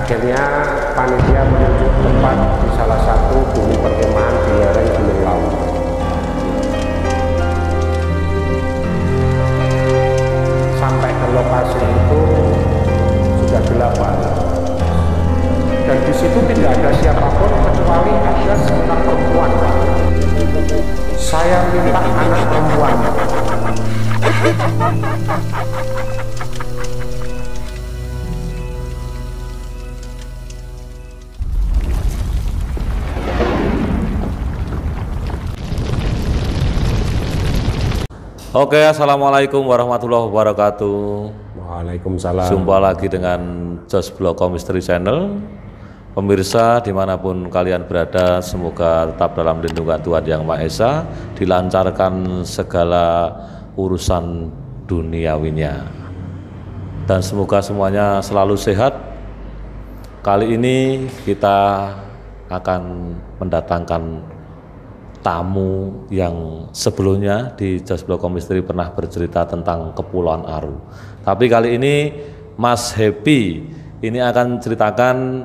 Akhirnya panitia menunjuk tempat di salah satu bumi perkemahan di lereng Gunung Lawu. Sampai ke lokasi itu sudah gelap, Pak. Dan di situ tidak ada siapapun kecuali ada seorang perempuan, Pak. Saya minta anak perempuan. Oke, assalamualaikum warahmatullahi wabarakatuh. Waalaikumsalam. Jumpa lagi dengan Jos Bloko Misteri Channel. Pemirsa dimanapun kalian berada, semoga tetap dalam lindungan Tuhan Yang Maha Esa, dilancarkan segala urusan duniawinya, dan semoga semuanya selalu sehat. Kali ini kita akan mendatangkan tamu yang sebelumnya di Jos Bloko Misteri pernah bercerita tentang Kepulauan Aru. Tapi kali ini Mas Happy ini akan ceritakan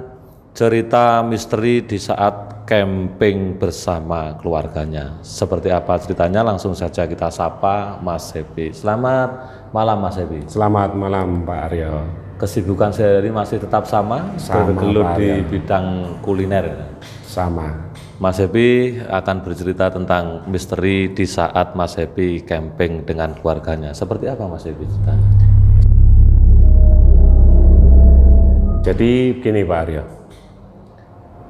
cerita misteri di saat camping bersama keluarganya. Seperti apa ceritanya, langsung saja kita sapa Mas Happy. Selamat malam Mas Happy. Selamat malam Pak Aryo. Kesibukan sehari masih tetap sama bergelut di bidang kuliner? Sama. Mas Happy akan bercerita tentang misteri di saat Mas Happy camping dengan keluarganya. Seperti apa Mas Happy ceritanya? Jadi begini Pak Aryo,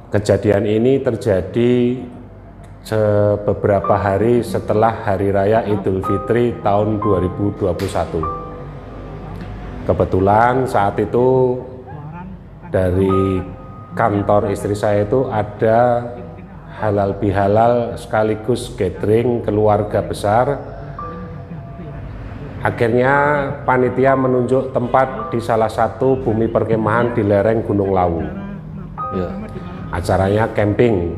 kejadian ini terjadi beberapa hari setelah Hari Raya Idul Fitri tahun 2021. Kebetulan saat itu dari kantor istri saya itu ada halal bihalal sekaligus gathering keluarga besar. Akhirnya panitia menunjuk tempat di salah satu bumi perkemahan di lereng Gunung Lawu. Ya. Acaranya camping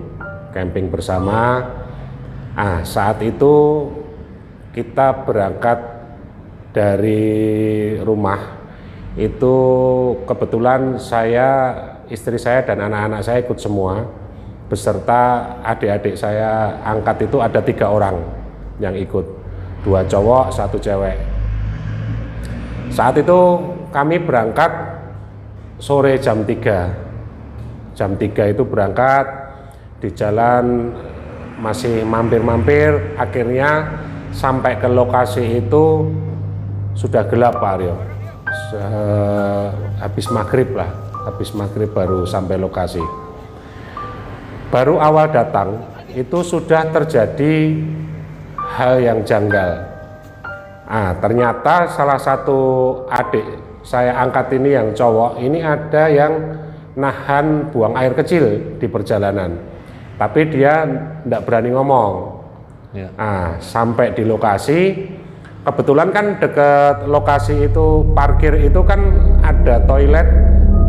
bersama. Saat itu kita berangkat dari rumah. Itu kebetulan istri saya dan anak-anak saya ikut semua, beserta adik-adik saya angkat itu ada 3 orang yang ikut, 2 cowok 1 cewek. Saat itu kami berangkat sore jam 3. Jam 3 itu berangkat, di jalan masih mampir-mampir, akhirnya sampai ke lokasi itu sudah gelap Pak Aryo. Habis maghrib baru sampai lokasi. Baru awal datang itu sudah terjadi hal yang janggal. Ternyata salah satu adik saya angkat ini yang cowok ini ada yang nahan buang air kecil di perjalanan, tapi dia tidak berani ngomong. Ya. Sampai di lokasi, kebetulan kan dekat lokasi itu parkir itu kan ada toilet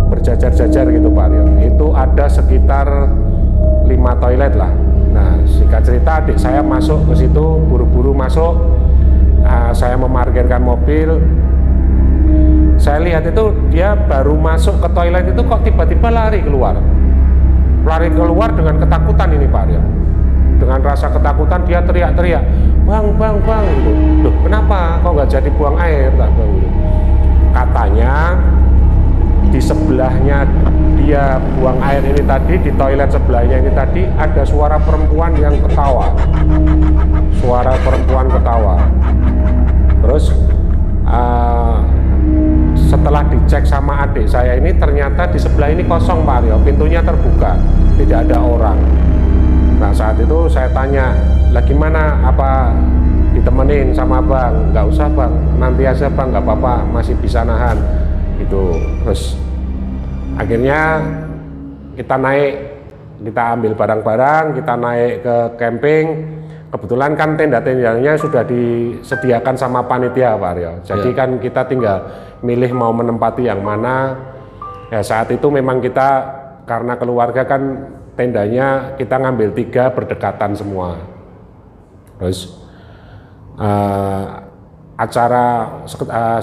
berjajar-jajar gitu Pak Aryo. Itu ada sekitar 5 toilet lah. Nah, singkat cerita adik saya masuk ke situ, buru-buru masuk. Saya memarkirkan mobil. Saya lihat itu dia baru masuk ke toilet itu kok tiba-tiba lari keluar dengan ketakutan ini Pak Aryo. Dengan rasa ketakutan dia teriak-teriak, bang gitu. Loh, kenapa kok nggak jadi buang air tak bang? Katanya di sebelahnya dia buang air ini tadi, di toilet sebelahnya ini tadi ada suara perempuan yang ketawa. Terus setelah dicek sama adik saya ini, ternyata di sebelah ini kosong Pak Aryo, pintunya terbuka, tidak ada orang. Nah saat itu saya tanya, lah gimana, apa ditemenin sama bang? Nggak usah bang, nanti aja bang, nggak apa-apa, masih bisa nahan gitu. Terus akhirnya kita naik, kita ambil barang-barang, kita naik ke camping. Kebetulan kan tenda-tendanya sudah disediakan sama panitia Pak Aryo. Jadi kan kita tinggal milih mau menempati yang mana. Ya saat itu memang kita karena keluarga kan tendanya kita ngambil 3 berdekatan semua. Terus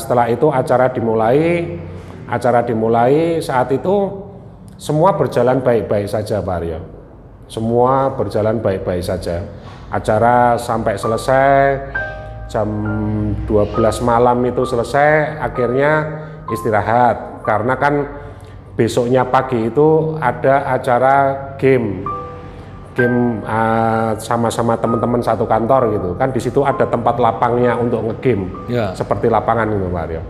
setelah itu acara dimulai. Saat itu semua berjalan baik-baik saja Pak Aryo. Semua berjalan baik-baik saja. Acara sampai selesai jam 12 malam itu selesai, akhirnya istirahat karena kan besoknya pagi itu ada acara game sama-sama teman-teman satu kantor gitu kan. Di situ ada tempat lapangnya untuk ngegame ya. Seperti lapangan itu Pak Aryo.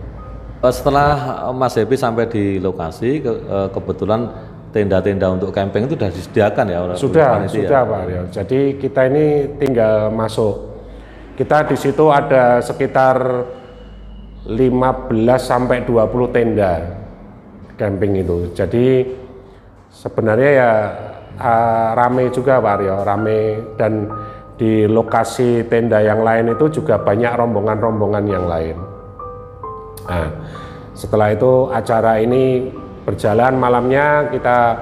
Setelah Mas Happy sampai di lokasi, kebetulan tenda-tenda untuk camping itu sudah disediakan ya? Sudah Pak Aryo. Jadi kita ini tinggal masuk. Kita di situ ada sekitar 15 sampai 20 tenda camping itu. Jadi sebenarnya ya rame juga Pak Aryo, rame, dan di lokasi tenda yang lain itu juga banyak rombongan-rombongan yang lain. Nah, setelah itu acara ini berjalan, malamnya kita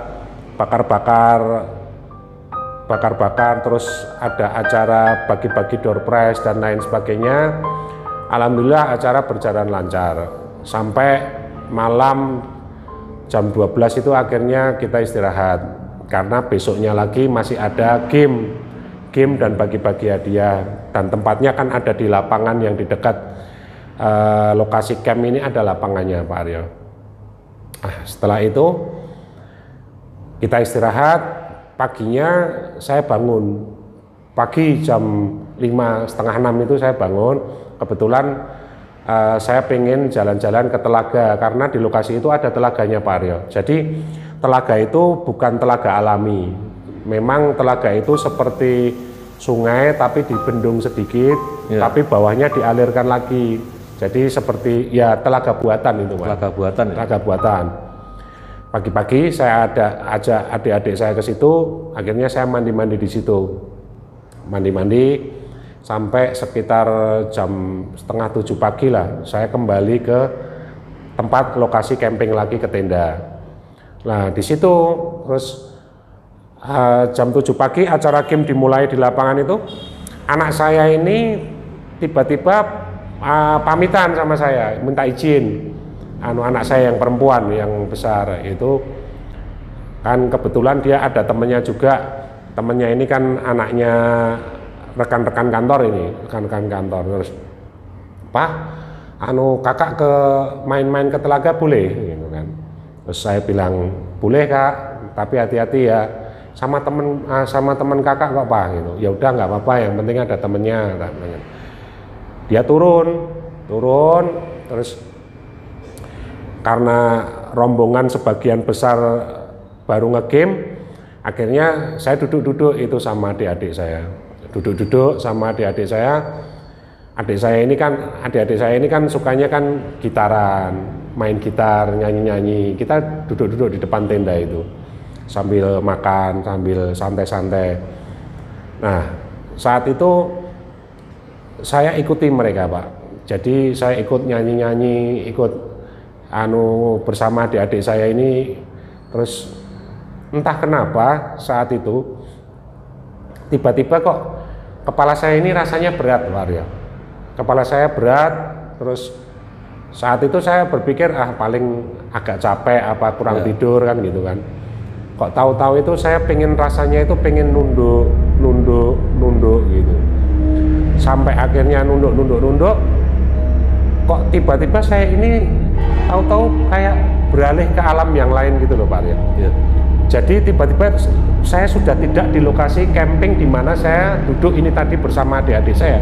bakar-bakar, terus ada acara bagi-bagi door prize dan lain sebagainya. Alhamdulillah acara berjalan lancar sampai malam jam 12 itu akhirnya kita istirahat karena besoknya lagi masih ada game dan bagi-bagi hadiah, dan tempatnya kan ada di lapangan yang di dekat lokasi camp ini, ada lapangannya Pak Aryo. Setelah itu kita istirahat. Paginya saya bangun pagi jam 5:30 itu saya bangun. Kebetulan saya pengen jalan-jalan ke telaga karena di lokasi itu ada telaganya Pak Aryo. Jadi telaga itu bukan telaga alami, memang telaga itu seperti sungai tapi dibendung sedikit ya. Tapi bawahnya dialirkan lagi, jadi seperti ya telaga buatan itu Pak. Telaga buatan. Pagi-pagi saya ajak adik-adik saya ke situ, akhirnya saya mandi-mandi di situ. Mandi-mandi sampai sekitar jam 6:30 pagi lah, saya kembali ke tempat lokasi camping lagi, ke tenda. Nah di situ terus jam 7 pagi acara game dimulai di lapangan itu. Anak saya ini tiba-tiba pamitan sama saya, minta izin. Anak saya yang perempuan yang besar itu kan kebetulan dia ada temennya juga. Temennya ini kan anaknya rekan-rekan kantor ini, rekan-rekan kantor. Terus, Pak, kakak ke main-main ke telaga boleh? Gitu kan. Terus saya bilang boleh Kak, tapi hati-hati ya, sama temen kakak kok Pak. Gitu. Ya udah nggak apa-apa, yang penting ada temennya. Dia turun, terus karena rombongan sebagian besar baru ngegame, akhirnya saya duduk-duduk itu sama adik-adik saya. Duduk-duduk sama adik-adik saya. Adik-adik saya ini kan sukanya kan gitaran, main gitar, nyanyi-nyanyi. Kita duduk-duduk di depan tenda itu sambil makan, sambil santai-santai. Nah, saat itu saya ikuti mereka Pak. Jadi saya ikut nyanyi-nyanyi, ikut bersama adik-adik saya ini. Terus entah kenapa saat itu tiba-tiba kok kepala saya ini rasanya berat Pak Aryo. Kepala saya berat, terus saat itu saya berpikir paling agak capek apa kurang tidur kan gitu kan. Kok tahu-tahu itu saya rasanya itu pengen nunduk gitu. Sampai akhirnya nunduk, kok tiba-tiba saya ini tahu-tahu kayak beralih ke alam yang lain gitu loh Pak Aryo. Ya. Jadi tiba-tiba saya sudah tidak di lokasi camping di mana saya duduk ini tadi bersama adik-adik saya.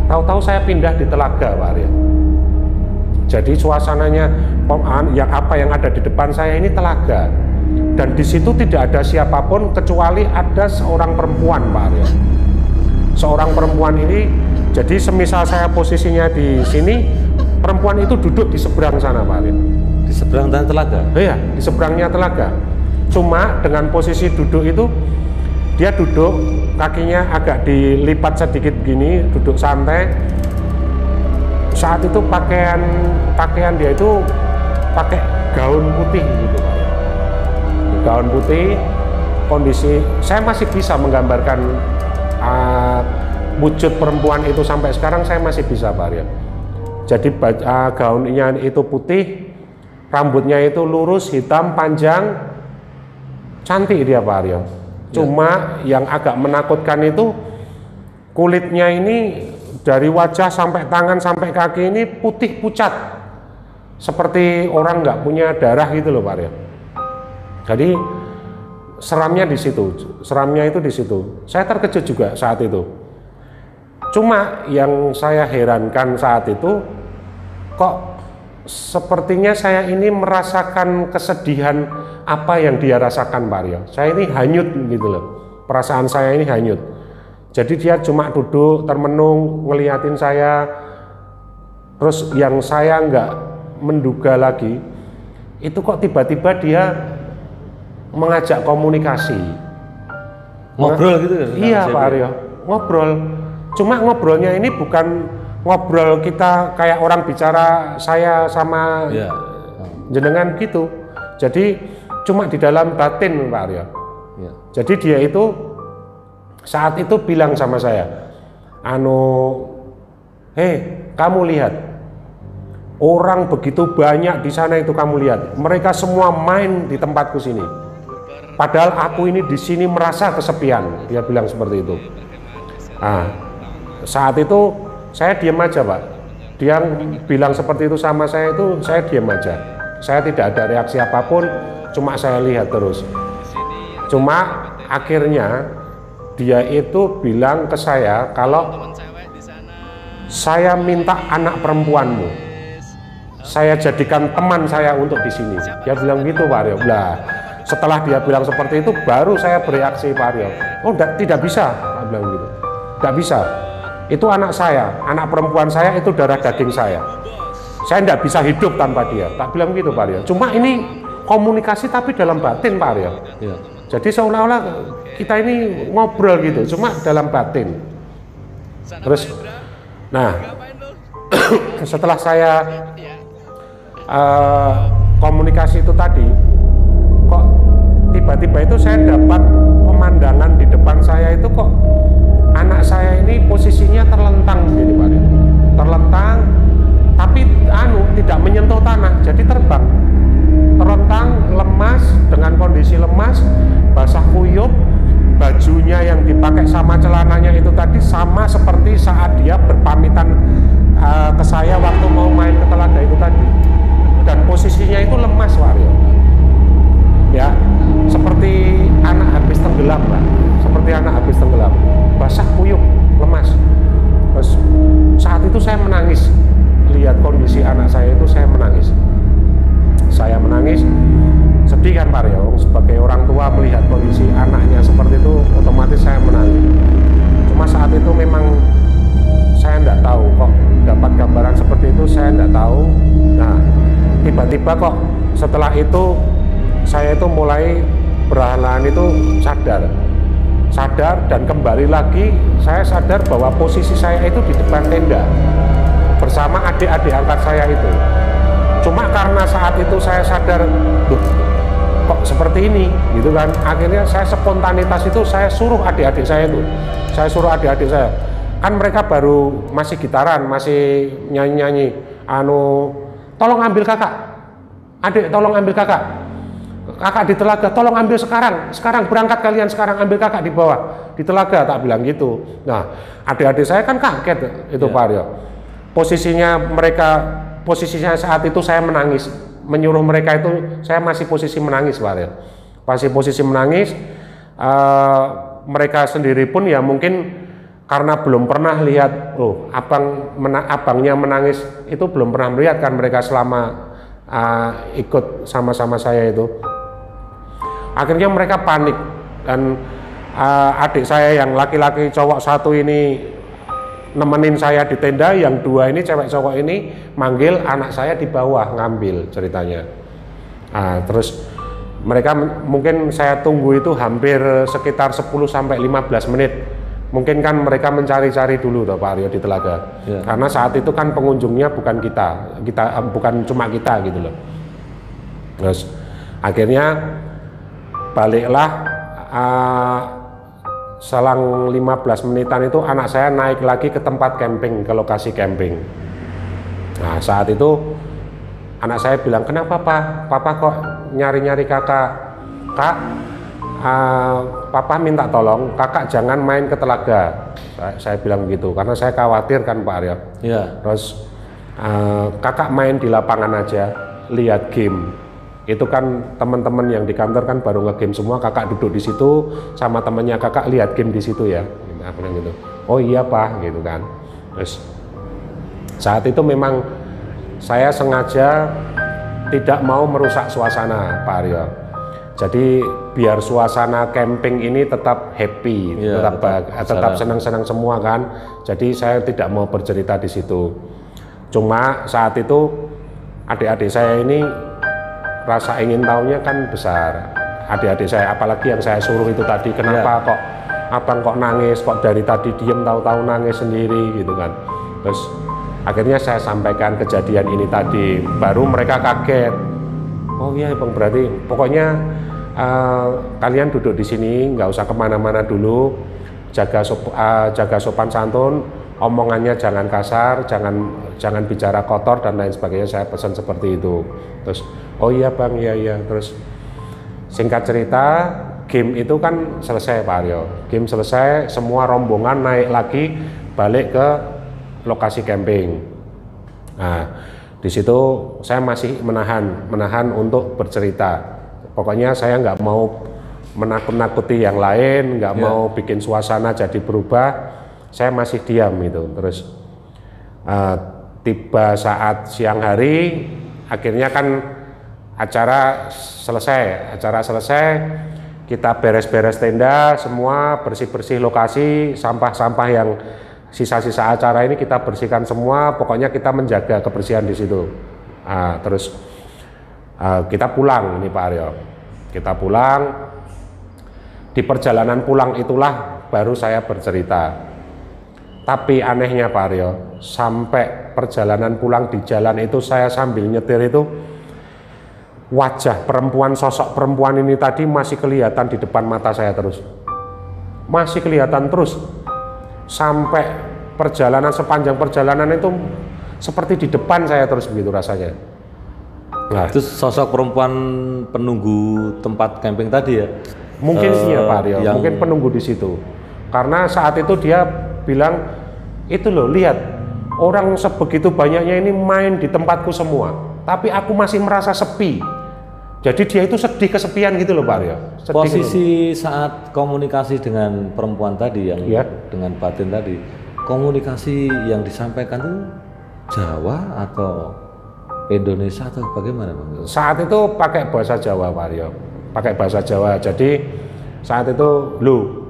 Tahu-tahu saya pindah di telaga Pak Aryo. Jadi suasananya yang ada di depan saya ini telaga. Dan di situ tidak ada siapapun kecuali ada seorang perempuan Pak Aryo. Seorang perempuan ini, jadi semisal saya posisinya di sini, perempuan itu duduk di seberang sana Pak Aryo. Di seberang telaga? Iya, di seberangnya telaga. Cuma dengan posisi duduk itu, dia duduk, kakinya agak dilipat sedikit begini, duduk santai. Saat itu pakaian dia itu pakai gaun putih gitu Pak. Gaun putih, kondisi saya masih bisa menggambarkan wujud perempuan itu sampai sekarang saya masih bisa Pak Aryo. Jadi gaunnya itu putih, rambutnya itu lurus, hitam, panjang, cantik dia Pak Aryo. Cuma yang agak menakutkan itu kulitnya ini dari wajah sampai tangan sampai kaki ini putih pucat, seperti orang nggak punya darah gitu loh Pak Aryo. Jadi seramnya di situ, seramnya itu di situ. Saya terkejut juga saat itu. Cuma yang saya herankan saat itu, kok sepertinya saya ini merasakan kesedihan apa yang dia rasakan Pak Aryo. Saya ini hanyut gitu loh, perasaan saya ini hanyut. Jadi dia cuma duduk termenung ngeliatin saya, terus yang saya nggak menduga lagi itu kok tiba-tiba dia mengajak komunikasi, ngobrol gitu kan? Iya Pak Aryo, ngobrol. Cuma ngobrolnya ini bukan ngobrol kita kayak orang bicara saya sama jenengan gitu. Jadi cuma di dalam batin Pak Aryo. Jadi dia itu saat itu bilang sama saya, hei kamu lihat, orang begitu banyak di sana itu kamu lihat, mereka semua main di tempatku sini. Padahal aku ini di sini merasa kesepian. Dia bilang seperti itu. Nah, saat itu saya diam aja Pak. Dia bilang seperti itu sama saya itu, saya diam aja. Saya tidak ada reaksi apapun, cuma saya lihat terus. Cuma akhirnya dia itu bilang ke saya kalau saya minta anak perempuanmu, saya jadikan teman saya untuk di sini. Dia bilang gitu Pak Aryo. Lah, setelah dia bilang seperti itu, baru saya bereaksi Pak Aryo. Oh, tidak bisa, Pak bilang gitu. Tidak bisa. Itu anak saya, anak perempuan saya itu darah daging saya. Saya tidak bisa hidup tanpa dia. Tak bilang gitu Pak Aryo. Cuma ini komunikasi tapi dalam batin Pak Aryo. Ya. Jadi seolah-olah kita ini ngobrol gitu, cuma dalam batin. Terus, nah, setelah saya komunikasi itu tadi, kok tiba-tiba itu saya dapat pemandangan di depan saya itu kok anak saya ini posisinya terlentang gitu Pak. Terlentang tapi tidak menyentuh tanah, jadi terbang. Terlentang, lemas, dengan kondisi lemas, basah kuyup, bajunya yang dipakai sama celananya itu tadi sama seperti saat dia berpamitan ke saya waktu mau main ke telaga itu tadi. Dan posisinya itu lemas Waryo. Ya, seperti anak habis tenggelam Pak. Seperti anak habis tenggelam, basah kuyup, lemas. Terus saat itu saya menangis, lihat kondisi anak saya itu saya menangis. Saya menangis, sedih kan Pak Aryo, sebagai orang tua melihat kondisi anaknya seperti itu, otomatis saya menangis. Cuma saat itu memang saya tidak tahu kok dapat gambaran seperti itu, saya tidak tahu. Nah, tiba-tiba kok setelah itu saya itu mulai perlahan-lahan itu sadar dan kembali lagi saya sadar bahwa posisi saya itu di depan tenda bersama adik-adik angkat saya itu. Cuma karena saat itu saya sadar, kok seperti ini, gitu kan. Akhirnya saya spontanitas itu saya suruh adik-adik saya itu, kan mereka baru masih gitaran, masih nyanyi-nyanyi, tolong ambil kakak, adik tolong ambil kakak di telaga, tolong ambil sekarang berangkat kalian sekarang, ambil kakak di bawah di telaga, tak bilang gitu. Nah, adik-adik saya kan kaget itu Pak Aryo. Posisinya saat itu saya menangis, menyuruh mereka itu saya masih posisi menangis Pak Aryo. Masih posisi menangis. Mereka sendiri pun ya mungkin karena belum pernah lihat, abangnya menangis itu belum pernah melihat kan mereka selama ikut sama-sama saya itu. Akhirnya mereka panik dan adik saya yang laki-laki cowok satu ini nemenin saya di tenda, yang dua ini cewek cowok ini manggil anak saya di bawah ngambil ceritanya. Terus mereka mungkin saya tunggu itu hampir sekitar 10-15 menit. Mungkin kan mereka mencari-cari dulu Pak Aryo di telaga. Karena saat itu kan pengunjungnya bukan kita bukan cuma kita gitu loh. Terus akhirnya baliklah selang 15 menitan itu anak saya naik lagi ke tempat camping, ke lokasi camping. Nah, saat itu anak saya bilang, kenapa Papa kok nyari-nyari kakak? Kak, Papa minta tolong kakak jangan main ke telaga, saya bilang gitu karena saya khawatir kan Pak Aryo. Ya. Terus kakak main di lapangan aja, lihat game. Itu kan teman-teman yang di kantor kan baru nge-game semua, kakak duduk di situ sama temannya kakak lihat game di situ ya. Aku bilang gitu. Oh iya Pak, gitu kan. Terus saat itu memang saya sengaja tidak mau merusak suasana Pak Aryo. Jadi biar suasana camping ini tetap happy, tetap senang-senang semua kan. Jadi saya tidak mau bercerita di situ. Cuma saat itu adik-adik saya ini rasa ingin tahunya kan besar. Adik-adik saya, apalagi yang saya suruh itu tadi, kenapa kok abang kok nangis, kok dari tadi diem tahu-tahu nangis sendiri gitu kan. Terus akhirnya saya sampaikan kejadian ini tadi, baru mereka kaget. Oh iya bang, berarti pokoknya kalian duduk di sini, nggak usah kemana-mana dulu, jaga sopan santun, omongannya jangan kasar, jangan bicara kotor dan lain sebagainya. Saya pesan seperti itu. Terus oh iya bang, iya. Terus singkat cerita, game itu kan selesai Pak Aryo. Game selesai, semua rombongan naik lagi balik ke lokasi camping. Nah, di situ saya masih menahan untuk bercerita. Pokoknya saya nggak mau menakut-nakuti yang lain, nggak mau bikin suasana jadi berubah. Saya masih diam itu. Terus tiba saat siang hari, akhirnya kan acara selesai, kita beres-beres tenda, semua bersih-bersih lokasi, sampah-sampah yang sisa-sisa acara ini kita bersihkan semua. Pokoknya kita menjaga kebersihan di situ. Terus kita pulang nih Pak Aryo. Kita pulang. Di perjalanan pulang itulah baru saya bercerita. Tapi anehnya Pak Aryo, sampai perjalanan pulang di jalan itu saya sambil nyetir itu wajah perempuan, sosok perempuan ini tadi masih kelihatan di depan mata saya terus. Masih kelihatan terus. Sampai sepanjang perjalanan itu seperti di depan saya terus begitu rasanya. Nah, itu sosok perempuan penunggu tempat camping tadi ya? Mungkin iya Pak Aryo, mungkin penunggu di situ. Karena saat itu dia bilang, itu loh lihat orang sebegitu banyaknya ini main di tempatku semua, tapi aku masih merasa sepi. Jadi dia itu sedih kesepian gitu loh Pak Aryo. Posisi saat komunikasi dengan perempuan tadi yang dengan batin tadi, komunikasi yang disampaikan itu Jawa atau Indonesia atau bagaimana Bang? Saat itu pakai bahasa Jawa Pak Aryo, pakai bahasa Jawa. Jadi saat itu lu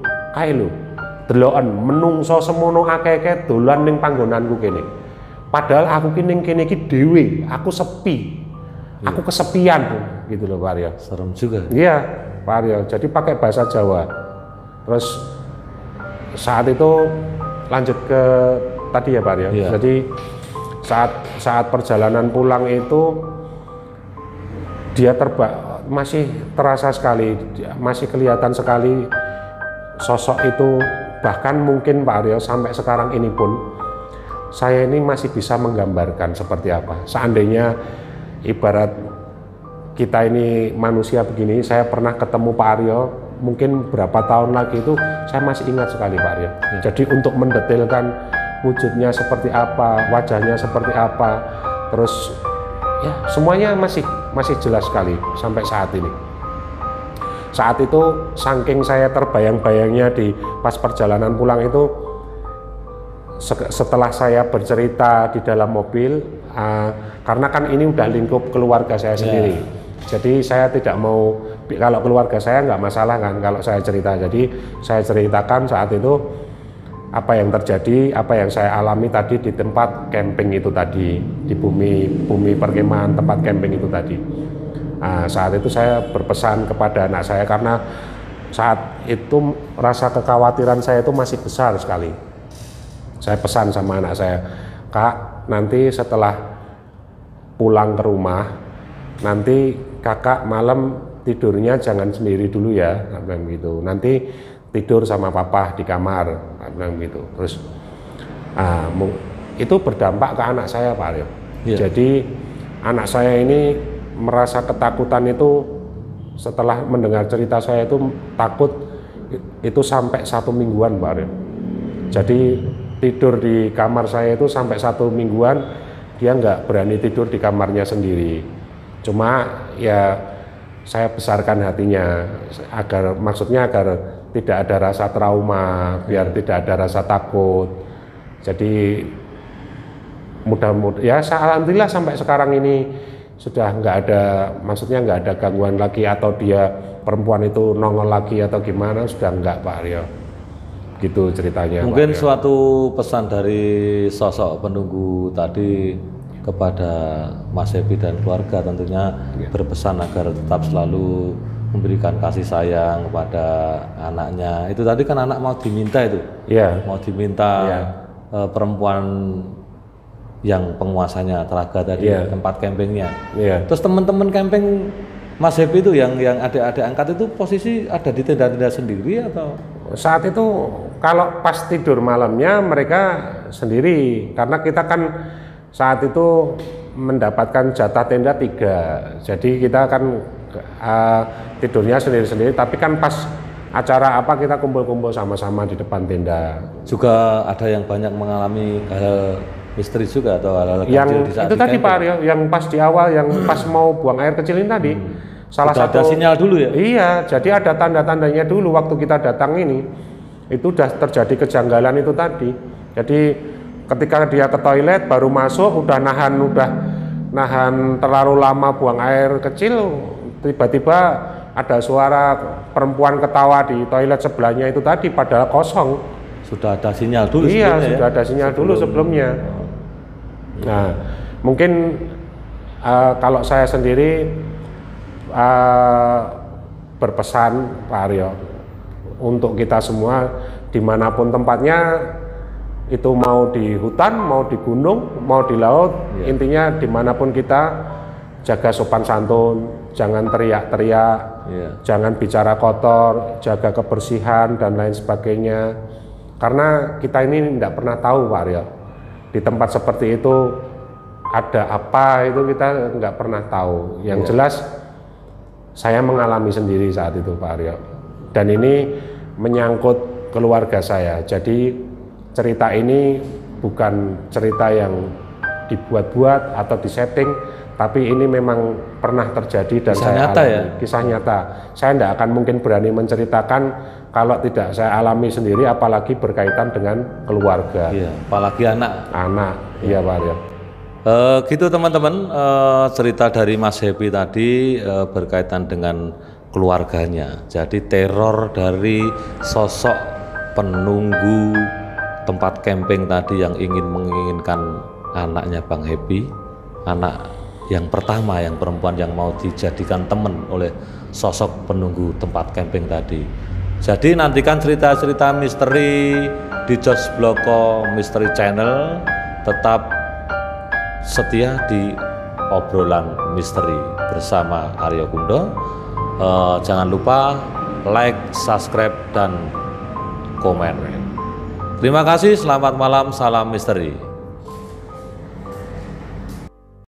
deloken menungso semono akeh-akeh dolan ning panggonanku kene. Padahal aku kene iki dhewe, aku sepi. Aku kesepian gitu loh Pak Aryo. Serem juga. Iya Pak Aryo, jadi pakai bahasa Jawa. Terus saat itu lanjut ke tadi ya Pak Aryo. Jadi saat perjalanan pulang itu dia masih terasa sekali, masih kelihatan sekali sosok itu. Bahkan mungkin Pak Aryo sampai sekarang ini pun saya ini masih bisa menggambarkan seperti apa. Seandainya ibarat kita ini manusia begini, saya pernah ketemu Pak Aryo mungkin berapa tahun lagi itu saya masih ingat sekali Pak Aryo. Jadi untuk mendetailkan wujudnya seperti apa, wajahnya seperti apa, terus ya semuanya masih jelas sekali sampai saat ini. Saat itu saking saya terbayang-bayangnya di pas perjalanan pulang itu, setelah saya bercerita di dalam mobil, karena kan ini udah lingkup keluarga saya sendiri. Jadi saya tidak mau, kalau keluarga saya nggak masalah kan kalau saya cerita. Jadi saya ceritakan saat itu apa yang terjadi, apa yang saya alami tadi di tempat camping itu tadi, di bumi perkemahan tempat camping itu tadi. Saat itu saya berpesan kepada anak saya karena saat itu rasa kekhawatiran saya itu masih besar sekali. Saya pesan sama anak saya, Kak, nanti setelah pulang ke rumah, nanti kakak malam tidurnya jangan sendiri dulu ya, gitu. Nanti tidur sama papa di kamar, gitu. Terus itu berdampak ke anak saya Pak Aryo. Jadi anak saya ini merasa ketakutan itu setelah mendengar cerita saya itu takut itu sampai 1 mingguan Pak Aryo. Jadi tidur di kamar saya itu sampai 1 mingguan dia nggak berani tidur di kamarnya sendiri. Cuma ya saya besarkan hatinya maksudnya agar tidak ada rasa trauma, biar tidak ada rasa takut. Jadi mudah-mudahan ya alhamdulillah sampai sekarang ini sudah nggak ada, maksudnya nggak ada gangguan lagi atau dia perempuan itu nongol lagi atau gimana, sudah nggak Pak Aryo. Gitu ceritanya. Mungkin suatu pesan dari sosok penunggu tadi kepada Mas Happy dan keluarga tentunya berpesan agar tetap selalu memberikan kasih sayang kepada anaknya. Itu tadi kan anak mau diminta itu, mau diminta perempuan yang penguasanya telaga tadi, tempat campingnya. Terus teman-teman camping Mas Happy itu yang adik-adik angkat itu posisi ada di tenda-tenda sendiri atau? Saat itu kalau pas tidur malamnya mereka sendiri, karena kita kan saat itu mendapatkan jatah tenda 3, jadi kita kan tidurnya sendiri-sendiri, tapi kan pas acara apa kita kumpul-kumpul sama-sama di depan tenda. Juga ada yang banyak mengalami hal misteri juga atau hal-hal kecil di saat itu tadi Pak Aryo, yang pas di awal yang pas mau buang air kecil ini tadi, salah satu ada sinyal dulu ya? Iya, jadi ada tanda-tandanya dulu waktu kita datang ini, itu udah terjadi kejanggalan itu tadi. Jadi ketika dia ke toilet baru masuk udah nahan terlalu lama buang air kecil, tiba-tiba ada suara perempuan ketawa di toilet sebelahnya itu tadi, padahal kosong. Sudah ada sinyal dulu. Iya, sudah ada sinyal dulu sebelumnya. Nah, mungkin kalau saya sendiri berpesan Pak Aryo untuk kita semua dimanapun tempatnya, itu mau di hutan, mau di gunung, mau di laut, intinya dimanapun kita jaga sopan santun, jangan teriak-teriak, jangan bicara kotor, jaga kebersihan dan lain sebagainya. Karena kita ini tidak pernah tahu Pak Aryo, di tempat seperti itu ada apa, itu kita nggak pernah tahu. Yang jelas saya mengalami sendiri saat itu Pak Aryo, dan ini menyangkut keluarga saya. Jadi cerita ini bukan cerita yang dibuat-buat atau disetting, tapi ini memang pernah terjadi dan kisah saya nyata alami. Ya? Kisah nyata. Saya tidak akan mungkin berani menceritakan kalau tidak saya alami sendiri, apalagi berkaitan dengan keluarga. Iya, apalagi anak. Anak, iya Pak Aryo. Gitu teman-teman, cerita dari Mas Happy tadi berkaitan dengan keluarganya. Jadi teror dari sosok penunggu tempat camping tadi yang menginginkan anaknya Bang Happy, anak yang pertama, yang perempuan yang mau dijadikan teman oleh sosok penunggu tempat camping tadi. Jadi nantikan cerita-cerita misteri di Jos Bloko Misteri Channel, tetap setia di obrolan misteri bersama Aryo Kundo. Jangan lupa like, subscribe, dan komen. Terima kasih, selamat malam, salam misteri.